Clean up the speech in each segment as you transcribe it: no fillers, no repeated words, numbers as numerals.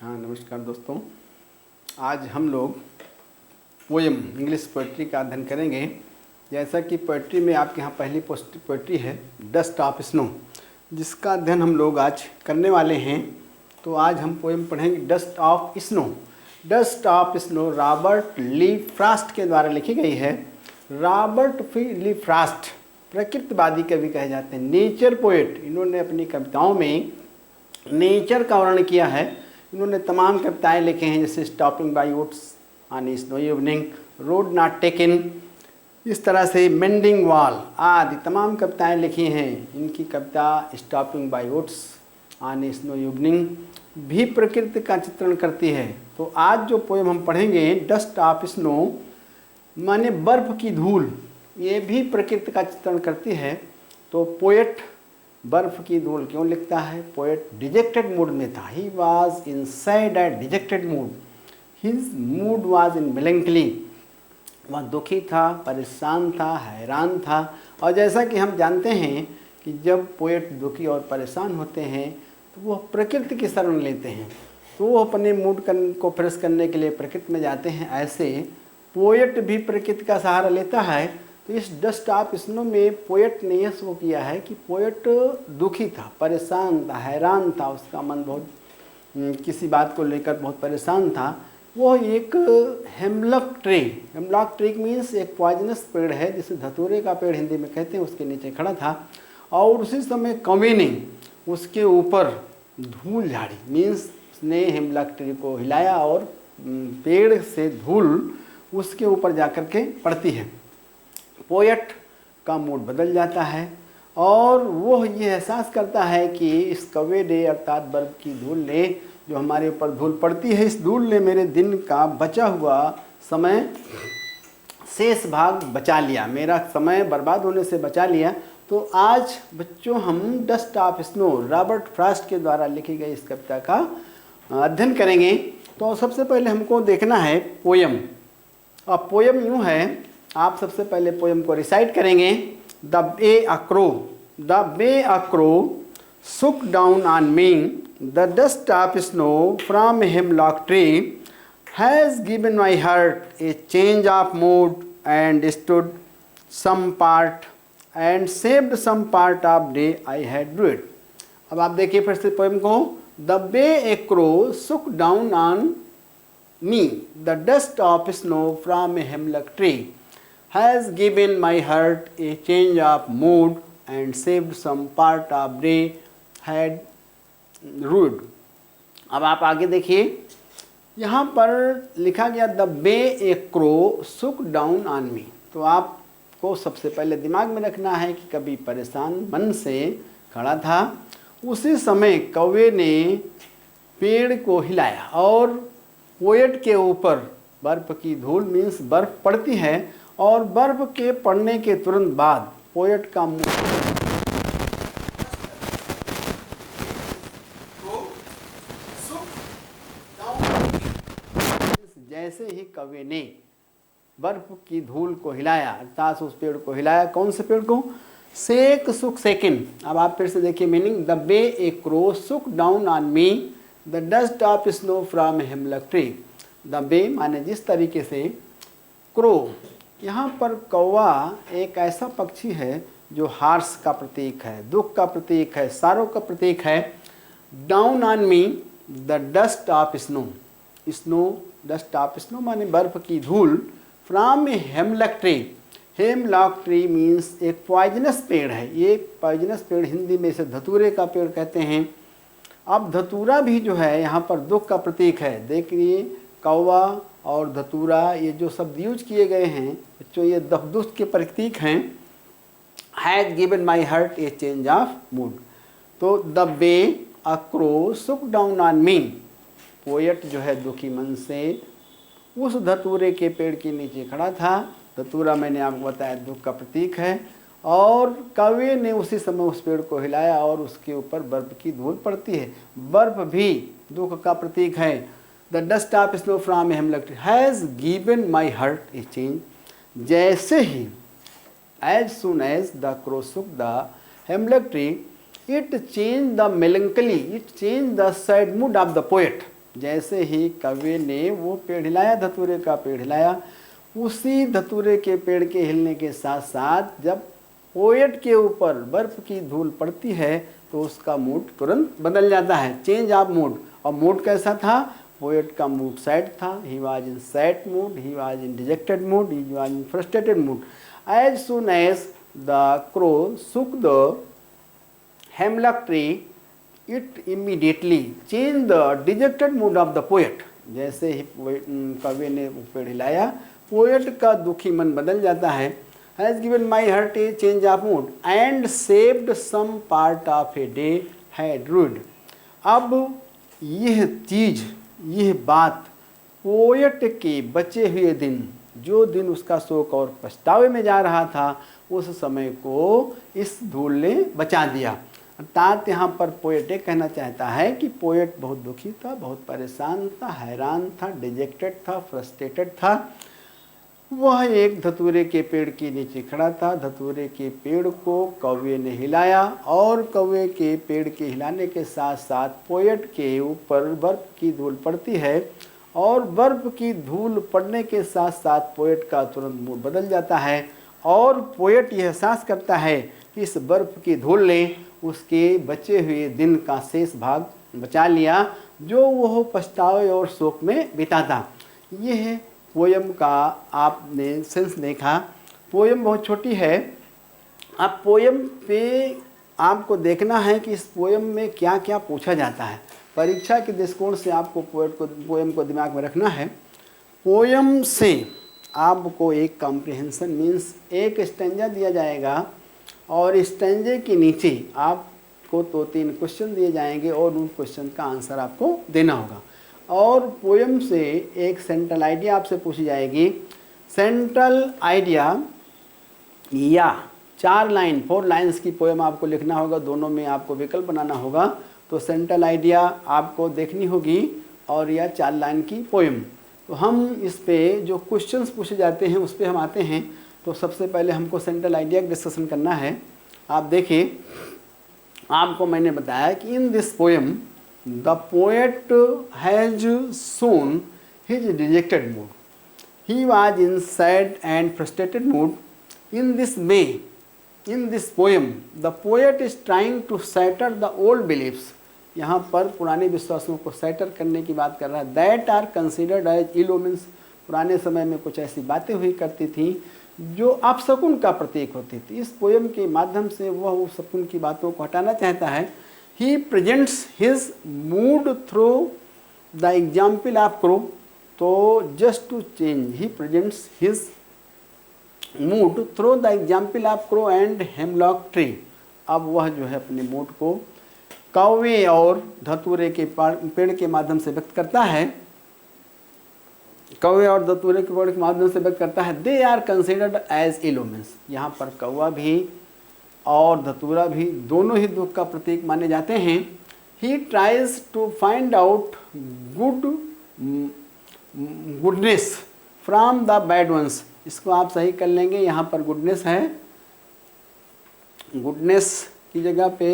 हाँ, नमस्कार दोस्तों। आज हम लोग पोएम इंग्लिश पोइट्री का अध्ययन करेंगे। जैसा कि पोइट्री में आपके यहाँ पहली पोइट्री है डस्ट ऑफ स्नो, जिसका अध्ययन हम लोग आज करने वाले हैं। तो आज हम पोएम पढ़ेंगे dust of snow. Dust of snow Robert Lee Frost के द्वारा लिखी गई है। रॉबर्ट ली फ्रॉस्ट प्रकृतिवादी कवि कहे जाते हैं, नेचर पोएट। इन्होंने अपनी कविताओं में नेचर का वर्णन किया है। इन्होंने तमाम कविताएं लिखे हैं, जैसे stopping by woods on snowy evening, road not taken, इस तरह से मेंडिंग वॉल आदि तमाम कविताएं लिखी हैं। इनकी कविता stopping by woods on snowy evening भी प्रकृति का चित्रण करती है। तो आज जो पोएम हम पढ़ेंगे डस्ट ऑफ स्नो माने बर्फ़ की धूल, ये भी प्रकृति का चित्रण करती है। तो पोएट बर्फ की धूल क्यों लिखता है? पोएट डिजेक्टेड मूड में था। He was in sad and dejected mood. His mood was in melancholy. वह दुखी था, परेशान था, हैरान था। और जैसा कि हम जानते हैं कि जब पोएट दुखी और परेशान होते हैं तो वह प्रकृति की शरण लेते हैं, तो वो अपने मूड को फ्रेश करने के लिए प्रकृति में जाते हैं। ऐसे पोएट भी प्रकृति का सहारा लेता है। तो इस डस्ट ऑफ स्नो में पोएट ने यह शो किया है कि पोएट दुखी था, परेशान था, हैरान था। उसका मन बहुत किसी बात को लेकर बहुत परेशान था। वो एक हेमलॉक ट्री मीन्स एक पॉइजनस पेड़ है, जिसे धतूरे का पेड़ हिंदी में कहते हैं, उसके नीचे खड़ा था। और उसी समय कवि ने उसके ऊपर धूल झाड़ी, मीन्स उसने हेमलॉक ट्री को हिलाया और पेड़ से धूल उसके ऊपर जाकर के पड़ती है। पोएट का मूड बदल जाता है और वो ये एहसास करता है कि इस कवे ने अर्थात बर्फ की धूल ने, जो हमारे ऊपर धूल पड़ती है, इस धूल ने मेरे दिन का बचा हुआ समय शेष भाग बचा लिया, मेरा समय बर्बाद होने से बचा लिया। तो आज बच्चों हम dust of snow Robert Frost के द्वारा लिखी गई इस कविता का अध्ययन करेंगे। तो सबसे पहले हमको देखना है पोएम। अब पोएम यूँ है, आप सबसे पहले पोएम को रिसाइट करेंगे। The way a crow shook down on me, the dust of snow from hemlock tree has given my heart a change of mood and stood some part and saved some part of day I had rued. अब आप देखिए फिर से poem को। The way a crow shook down on me, the dust of snow from a hemlock tree has given my heart a change of mood and saved some part of day had rued। अब आप आगे देखिए, यहाँ पर लिखा गया the way a crow shook down on मी। तो आपको सबसे पहले दिमाग में रखना है कि कभी परेशान मन से खड़ा था, उसी समय कौवे ने पेड़ को हिलाया और पोएट के ऊपर बर्फ़ की धूल मीन्स बर्फ़ पड़ती है। और बर्फ के पड़ने के तुरंत बाद पोएट का मुंह जैसे ही कवि ने बर्फ की धूल को हिलाया, अर्थात उस पेड़ को हिलाया। कौन से पेड़ को? सेक सुक सेकिन। अब आप फिर से देखिए meaning. The way a crow shook down on me, the dust of snow from hemlock tree. The way माने जिस तरीके से, क्रो यहाँ पर कौवा एक ऐसा पक्षी है जो हार्स का प्रतीक है, दुख का प्रतीक है, सारों का प्रतीक है। Down on me the dust of snow, dust of snow माने बर्फ की धूल। From a hemlock tree, hemlock tree means एक पॉइजनस पेड़ है। ये पॉइजनस पेड़ हिंदी में इसे धतूरे का पेड़ कहते हैं। अब धतूरा भी जो है यहाँ पर दुख का प्रतीक है। देखिए कौवा और धतूरा, ये जो शब्द यूज किए गए हैं बच्चों, ये दुख के प्रतीक हैं। Has given my heart a change of mood. तो the way a crow shook down on me, poet जो है दुखी मन से उस धतूरे के पेड़ के नीचे खड़ा था। धतूरा मैंने आपको बताया दुख का प्रतीक है। और कवि ने उसी समय उस पेड़ को हिलाया और उसके ऊपर बर्फ की धूल पड़ती है। बर्फ भी दुख का प्रतीक है। The dust of snow from a hemlock tree has given my heart a change. जैसे ही, as soon as the crow shook the hemlock tree, it change the melancholy, it change the sad mood of the poet. जैसे ही कौवे ने वो पेड़ हिलाया, धतूरे का पेड़ हिलाया, उसी धतूरे के पेड़ के हिलने के साथ साथ जब पोएट के ऊपर बर्फ की धूल पड़ती है तो उसका मूड तुरंत बदल जाता है, चेंज ऑफ मूड। और मूड कैसा था? पोएट का मूड सैड था, he was in sad mood, he was in dejected mood, he was in frustrated mood. As soon as the crow shook the hemlock tree, it immediately changed the dejected mood of the poet। जैसे ही कवि ने पेड़ हिलाया, poet का दुखी मन बदल जाता है। Has given my heart a change of mood and saved some part of a day had ruined। अब यह चीज, यह बात पोएट के बचे हुए दिन, जो दिन उसका शोक और पछतावे में जा रहा था, उस समय को इस धूल ने बचा दिया। अर्थात यहाँ पर पोएट ये कहना चाहता है कि पोएट बहुत दुखी था, बहुत परेशान था, हैरान था, डिजेक्टेड था, फ्रस्ट्रेटेड था। वह एक धतूरे के पेड़ के नीचे खड़ा था। धतूरे के पेड़ को कौवे ने हिलाया और कौवे के पेड़ के हिलाने के साथ साथ पोएट के ऊपर बर्फ की धूल पड़ती है और बर्फ की धूल पड़ने के साथ साथ पोएट का तुरंत मूड बदल जाता है और पोएट यह एहसास करता है कि इस बर्फ की धूल ने उसके बचे हुए दिन का शेष भाग बचा लिया, जो वह पछतावे और शोक में बिताता। यह पोयम का आपने सेंस देखा। पोयम बहुत छोटी है। अब पोयम पे आपको देखना है कि इस पोयम में क्या क्या पूछा जाता है। परीक्षा के दृष्टिकोण से आपको पोयम को दिमाग में रखना है। पोयम से आपको एक कॉम्प्रिहेंशन मीन्स एक स्टैंजा दिया जाएगा और स्टैंजे के नीचे आपको 2-3 क्वेश्चन दिए जाएंगे और उन क्वेश्चन का आंसर आपको देना होगा। और पोयम से एक सेंट्रल आइडिया आपसे पूछी जाएगी। सेंट्रल आइडिया या 4 लाइन्स की पोयम आपको लिखना होगा, दोनों में आपको विकल्प बनाना होगा। तो सेंट्रल आइडिया आपको देखनी होगी और या 4 लाइन की पोयम। तो हम इस पे जो क्वेश्चंस पूछे जाते हैं उस पे हम आते हैं। तो सबसे पहले हमको सेंट्रल आइडिया का डिस्कशन करना है। आप देखिए, आपको मैंने बताया कि in this poem the poet has shown his dejected mood, he was in sad and frustrated mood। in this way, in this poem the poet is trying to shatter the old beliefs। यहाँ पर पुराने विश्वासों को सैटर करने की बात कर रहा है। That are considered as ill omens. पुराने समय में कुछ ऐसी बातें हुई करती थी जो अपशकुन का प्रतीक होती थी। इस पोयम के माध्यम से वह उस शकुन की बातों को हटाना चाहता है। He presents his mood through the example of crow. तो just to change, he presents his mood through the example of crow and hemlock tree. अब वह जो है अपने मूड को कौवे और धतूरे के पेड़ के माध्यम से व्यक्त करता है। कौवे और धतूरे के पेड़ के माध्यम से व्यक्त करता है। They are considered as ill omens. यहाँ पर कौवा भी और धतूरा भी दोनों ही दुख का प्रतीक माने जाते हैं। He tries to find out goodness from the bad ones. इसको आप सही कर लेंगे। यहाँ पर गुडनेस है, गुडनेस की जगह पे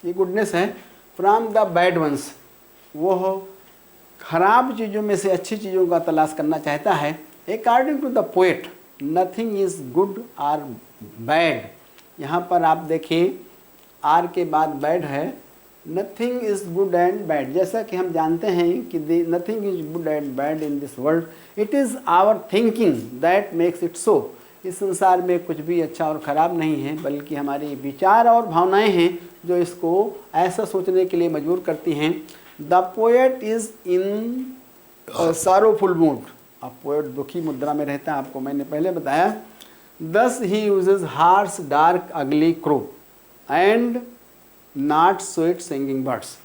ये गुडनेस है। फ्रॉम द बैड वंस, वह खराब चीज़ों में से अच्छी चीज़ों का तलाश करना चाहता है। According to the poet nothing is good or bad. यहाँ पर आप देखिए आर के बाद बैड है। Nothing is good and bad, जैसा कि हम जानते हैं कि nothing is good and bad in this world, it is our thinking that makes it so. इस संसार में कुछ भी अच्छा और ख़राब नहीं है, बल्कि हमारी विचार और भावनाएं हैं जो इसको ऐसा सोचने के लिए मजबूर करती हैं। The poet is in sorrowful mood. अब पोएट दुखी मुद्रा में रहता है, आपको मैंने पहले बताया। दस ही यूजेज हार्श डार्क अगली crow and not sweet singing birds.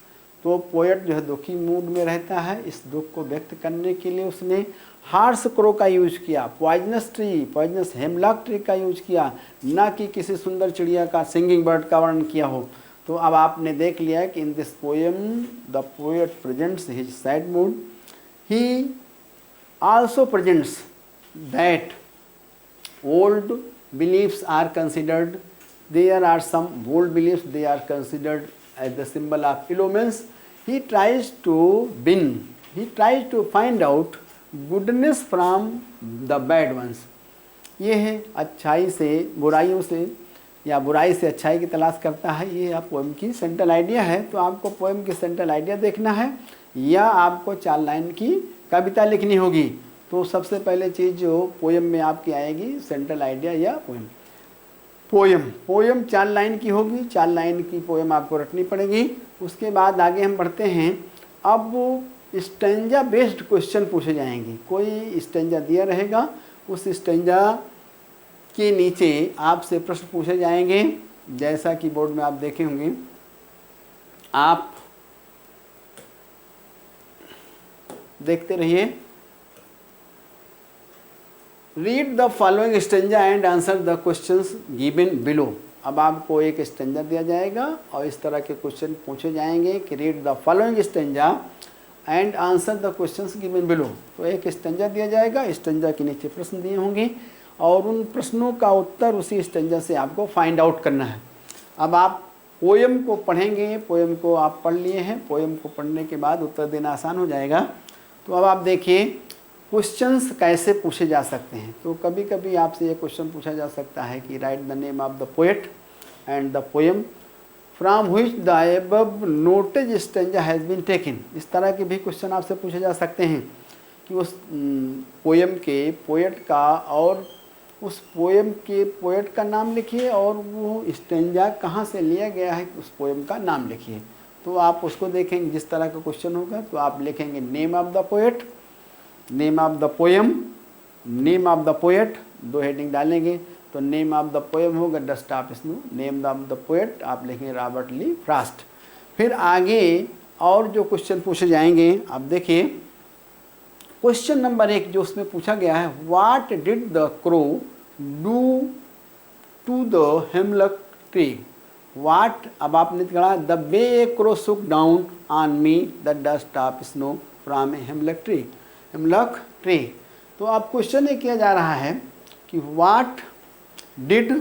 तो पोएट जो है दुखी मूड में रहता है। इस दुख को व्यक्त करने के लिए उसने हार्श क्रो का यूज किया, poisonous tree, poisonous hemlock tree का यूज किया, ना कि किसी सुंदर चिड़िया का, सिंगिंग बर्ड का वर्णन किया हो। तो अब आपने देख लिया कि in this poem the poet presents his sad mood. He also presents that old beliefs are considered, there are some old beliefs, they are considered as the symbol of ill omens। He tries to find out goodness from the bad ones. ये है अच्छाई से बुराइयों से या बुराई से अच्छाई की तलाश करता है। ये आप पोएम की सेंट्रल आइडिया है। तो आपको पोएम की सेंट्रल आइडिया देखना है या आपको 4 लाइन की कविता लिखनी होगी। तो सबसे पहले चीज़ जो पोएम में आपकी आएगी सेंट्रल आइडिया या पोएम 4 लाइन की होगी। 4 लाइन की पोएम आपको रटनी पड़ेगी। उसके बाद आगे हम बढ़ते हैं। अब स्टेंजा बेस्ड क्वेश्चन पूछे जाएंगे। कोई स्टेंजा दिया रहेगा, उस स्टेंजा के नीचे आपसे प्रश्न पूछे जाएंगे। जैसा कि बोर्ड में आप देखे होंगे, आप देखते रहिए। Read the following stanza and answer the questions given below. अब आपको एक स्टेंजा दिया जाएगा और इस तरह के क्वेश्चन पूछे जाएंगे कि read the following stanza and answer the questions given below. तो एक स्टेंजा दिया जाएगा, स्टेंजा के नीचे प्रश्न दिए होंगे और उन प्रश्नों का उत्तर उसी स्टेंजा से आपको फाइंड आउट करना है। अब आप पोएम को पढ़ेंगे, पोएम को आप पढ़ लिए हैं, पोएम को पढ़ने के बाद उत्तर देना आसान हो जाएगा। तो अब आप देखिए क्वेश्चंस कैसे पूछे जा सकते हैं। तो कभी कभी आपसे ये क्वेश्चन पूछा जा सकता है कि write the name of the poet and the poem from which the above noted stanza has been taken. इस तरह के भी क्वेश्चन आपसे पूछे जा सकते हैं कि उस पोएम के पोएट का और उस पोएम के पोएट का नाम लिखिए और वो स्टेंजा कहाँ से लिया गया है उस पोएम का नाम लिखिए। तो आप उसको देखेंगे। जिस तरह का क्वेश्चन होगा तो आप लिखेंगे name of the poet, name of the poem, name of the poet, 2 heading डालेंगे। तो नेम ऑफ द पोएम होगा the staff snow, name of the poet आप लिखेंगे रॉबर्ट ली फ्रॉस्ट। फिर आगे और जो क्वेश्चन पूछे जाएंगे आप देखिए। क्वेश्चन नंबर 1 जो उसमें पूछा गया है, what did the crow do to the hemlock tree. What, अब आपने कहा the way a crow shook down on me the dust of snow from a hemlock tree. तो अब क्वेश्चन ये किया जा रहा है कि what did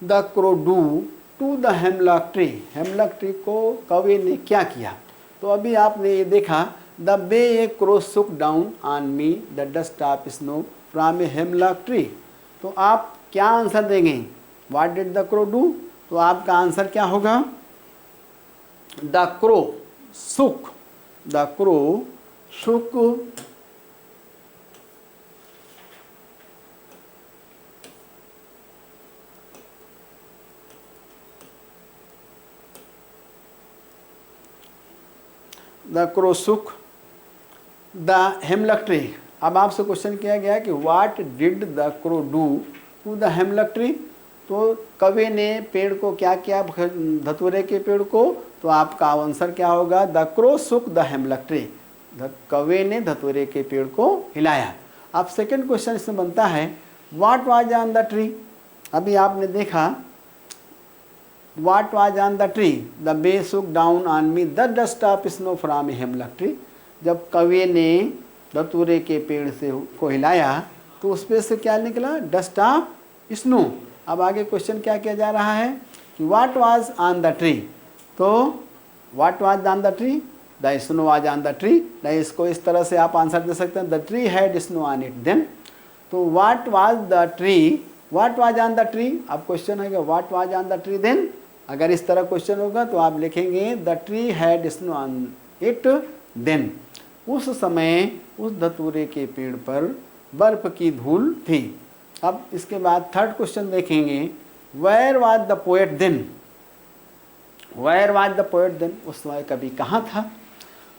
the crow do to the hemlock tree. Hemlock tree को कौवे ने क्या किया। तो अभी आपने ये देखा the way a crow shook down on me the dust of snow from a hemlock tree. तो आप क्या आंसर देंगे, what did the crow do. तो आपका आंसर क्या होगा, the crow shook, the crow shook the crow shook the hemlock tree. अब आपसे क्वेश्चन किया गया कि what did the crow do to the hemlock tree. तो कौवे ने पेड़ को क्या किया, धतूरे के पेड़ को। तो आपका आंसर क्या होगा, the crow shook the hemlock tree. कौवे ने धतूरे के पेड़ को हिलाया। अब सेकंड क्वेश्चन इसमें बनता है what was on the tree. अभी आपने देखा what was on the tree, the way shook down on me the dust of snow from a hemlock tree. जब कौवे ने धतूरे के पेड़ से को हिलाया तो उस पे से क्या निकला, डस्ट ऑफ स्नो। अब आगे क्वेश्चन क्या किया जा रहा है कि what was on the tree. तो what was on the tree, the snow was on the tree. इसको इस तरह से आप आंसर दे सकते हैं, the tree had snow on it then. तो what was the tree, what was on the tree. अब क्वेश्चन है what was on the tree then. अगर इस तरह क्वेश्चन होगा तो आप लिखेंगे the tree had snow on it then. उस समय उस धतूरे के पेड़ पर बर्फ की धूल थी। अब इसके बाद थर्ड क्वेश्चन देखेंगे, where was the poet then. Where was the poet then, उस समय कवि कहाँ था।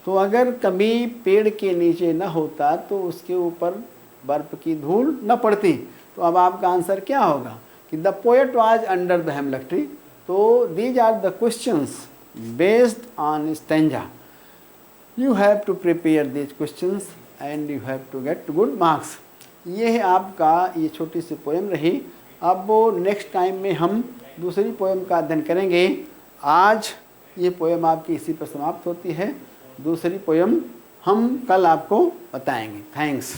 तो अगर कभी पेड़ के नीचे न होता तो उसके ऊपर बर्फ की धूल न पड़ती। तो अब आपका आंसर क्या होगा कि the poet was under the hemlock tree. तो these are the questions based on stanza. You have to prepare these questions and you have to get good marks. ये है आपका ये छोटी सी पोएम रही। अब वो नेक्स्ट टाइम में हम दूसरी पोएम का अध्ययन करेंगे। आज ये पोएम आपकी इसी पर समाप्त होती है। दूसरी पोएम हम कल आपको बताएंगे। थैंक्स।